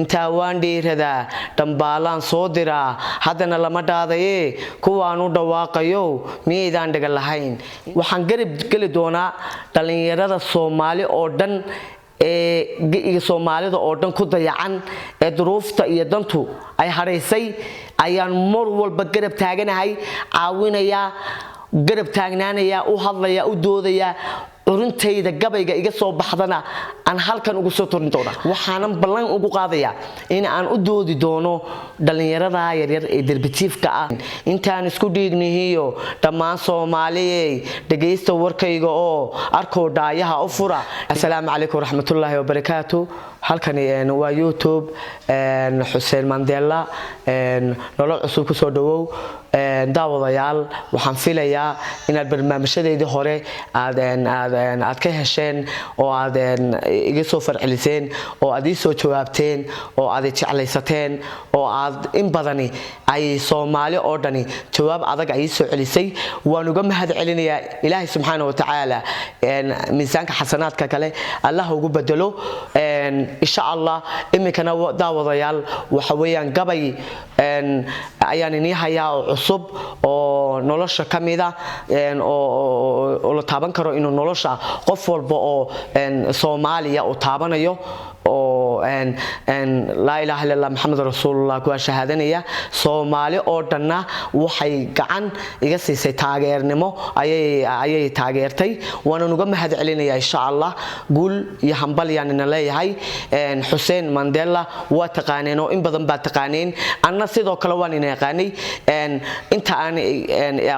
inta waan dhiiradaa dambaalaan soo diraa haddana lama dhaadaye kuwaan u dhawaaqayo miidaan dhaga lahayn waxaan garab gali doonaa dhalinyarada Soomaali oo dhan Soomaalida oo dhan ku dayacan duruufta iyo dantu ay hareysay ayaan mar walba garab taaganahay caawinaya garab taagnaanaya u hadlaya u doodaya urintayda gabayga iga soo baxdana aan halkan ugu soo torin doona waxaan ballan ugu qaadaya in aan u doodi doono dhalinyarada yaryar ee darbitiifka ah intaan isku dhiignihiyo dhammaan Soomaaliyeey dhageysta warkayga oo arko dhaayaha u fura assalaamu calaykum raxmatullaahi wa barakaatuh halkan waa YouTube Xuseen Mandela nolol cusub ku soo dhawow daawadayaal waxaan filayaa inaad barnaamijyadeedii hore aad ka hesheen oo aad iga soo farceliseen oo aad soo jawaabteen oo aad jeclaysateen oo aad in badani ay Soomaali oo dhani jawaab adag ay soo celisay waan uga mahad celinayaa Ilaahay subhanahu wa ta'ala miisaanka xasanaadka kale Allah ugu bedelo insha Allah imikana daawadayaal waxa weeyaan gabay ayaan inii hayaa oo cusub oo nolosha kamida oo la taaban karo inuu nolosha qof walba oo Soomaaliya oo taabanayo oo la ilaaha illa Allah Muhammad rasuulullah ku shahaadanaya Soomaali oo dhanna waxay gacan iga siisay taageernimo ayay taageertay waan uga mahad celinayaa insha Allah guul iyo hambal yaan leeyahay Xuseen Mandela waa taqaaneen oo in badan baa taqaaneen anna sidoo kale waan yaqaanay inta aan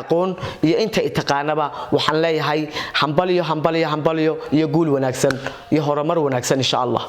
aqoon iyo inta taqaanaba waxaan leeyahay hambal iyo guul wanaagsan iyo horumar wanaagsan insha Allah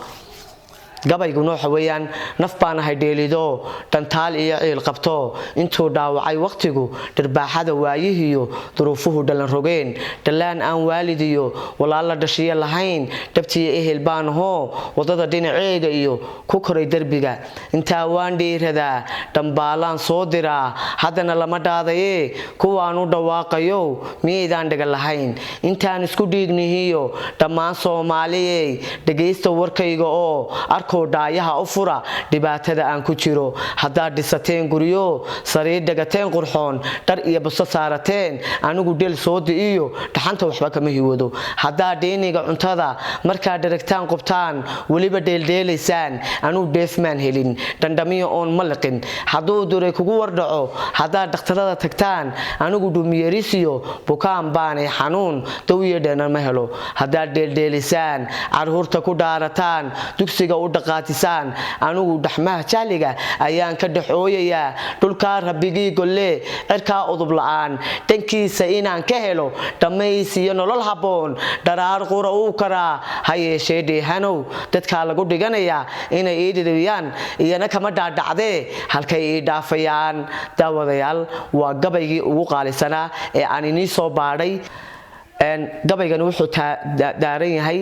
gabaygu nooxa weeyaan naf baan ahay dheelido tantaal iyo ciil qabto intuu dhaawacay waqtigu dhirbaaxada waayihiyo duruufuhu dhalan rogeen dhalaan aan waalidiyo walaal dhashiye lahayn dhabtii ehel baan hoo wadada dhinaceega iyo ku koray darbiga inta waan dhiiradaa dambaalaan soo diraa haddana lama dhaadaye kuwaan u dhawaaqayo miidaan dhaga lahayn intaan isku dhiignihiyo dhammaan Soomaaliyeey dhageysta warkayga oo dhaayaha u fura dhibaatada aan ku jiro hadaa dhisateen guriyo sariir dhagateen qurxoon dhar iyo baso saarateen anigu dhel soo diiyo dhaxanta waxba kama hiwado hadaa deeniga cuntada marka diragtaan qubtaan waliba dheeldheelaysaan anigu deefman helin dandamiyo oon malqin haduu duray kugu wardhaco hadaa dhakhtarada tagtaan anigu dhumiyerisiyo bukaan baanay xanuun dawiyeedana ma helo hadaa dheeldheelaysaan carruurta ku dhaarataan dugsiga u qaatisan anigu dhaxmaha jaaliga ayaan ka dhaxooyaya dhulka rabbigii golle cirka udub la'aan tankiisa inaan ka helo dhamaysiyo nolol haboon dharaar qura uu kara hayeeshee deehanow dadka lagu dhiganaya inay eedidayaan iyana kama dhaadhacde halkay dhaafayaan daawadayaal waa gabaygii ugu qaalisanaa ee aan inii soo baadhay gabaygan wuxuu daaran yahay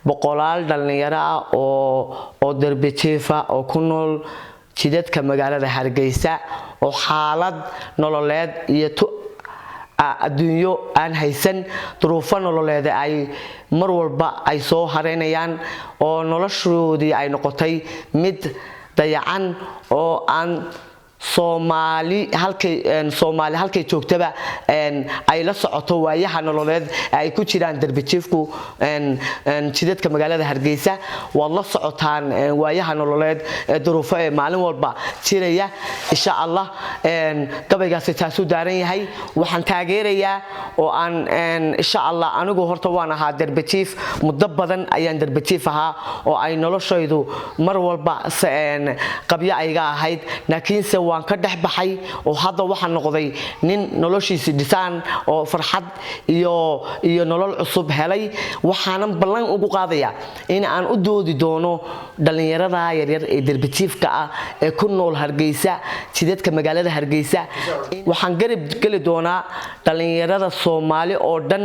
boqolaal dhalinyaro ah oo darbitiifa oo ku nool jidadka magaalada Hargeysa oo xaalad nololeed iyo adduunyo aan haysan duruufo nololeed ay mar walba ay soo hareynayaan oo noloshoodii ay noqotay mid dayacan oo aan Soomaali halkay joogtaba ay la socoto waayaha nololeed ay ku jiraan darbitiifku jidadka magaalada Hargeysa waa la socotaan waayaha nololeed duruufo ee maalin walba jiraya insha Allah gabaygaasi taasuu daaran yahay waxaan taageerayaa oo aan insha Allah anigu horta waan ahaa darbitiif muddo badan ayaan darbitiif ahaa oo ay noloshaydu mar walba qabya ayga ahayd laakiin waan ka dhex baxay oo hadda waxaan noqday nin noloshiisa dhisaan oo farxad iyo nolol cusub helay waxaan ballan ugu qaadaya in aan u doodi doono dhalinyarada yaryar ee darbitiifka ah ee ku nool Hargeysa jidadka magaalada Hargeysa waxaan garab gali doonaa dhalinyarada Soomaali oo dhan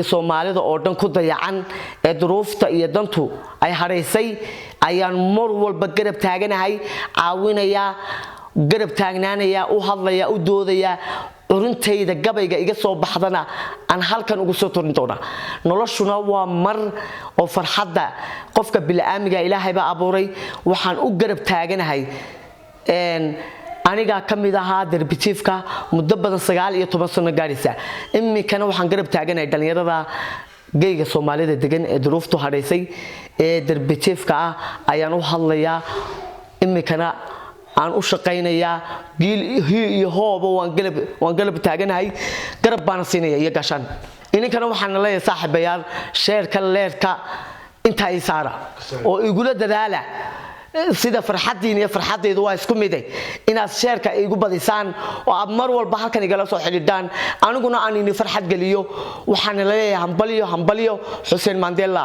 Soomaalida oo dhan ku dayacan duruufta iyo dantu ay hareysay ayaan mar walba garab taaganahay caawinaya garab taagnaanaya u hadlaya u doodaya urintayda gabayga iga soo baxdana aan halkan ugu soo turin doona noloshuna waa mar oo farxadda qofka bil'aamiga Ilaahay ba abuuray waxaan u garab taaganahay aniga kamid ahaa darbitiifka muddo badan 19 sano gaaraysa imikana waxaan garab taaganahay dhalinyarada geyga Soomaalida degan ee duruuftu hareysay ee darbitiifka ayaan u hadlayaa imikana aan u shaqeynaya giil iyo hoobo waan galab taaganahay garab baan siinaya iyo gashan ininkana waxaan leeyahay saaxiibayaal sheerka leerka inta ay saara oo igula dadaala sida farxadiin iyo farxadeedu waa isku mid inaad sheerka igu badisaan oo aad mar walba halkan igala soo xidhiidhaan aniguna aan farxad galiyo waxaan leeyahay hambaliyo Hussein Mandela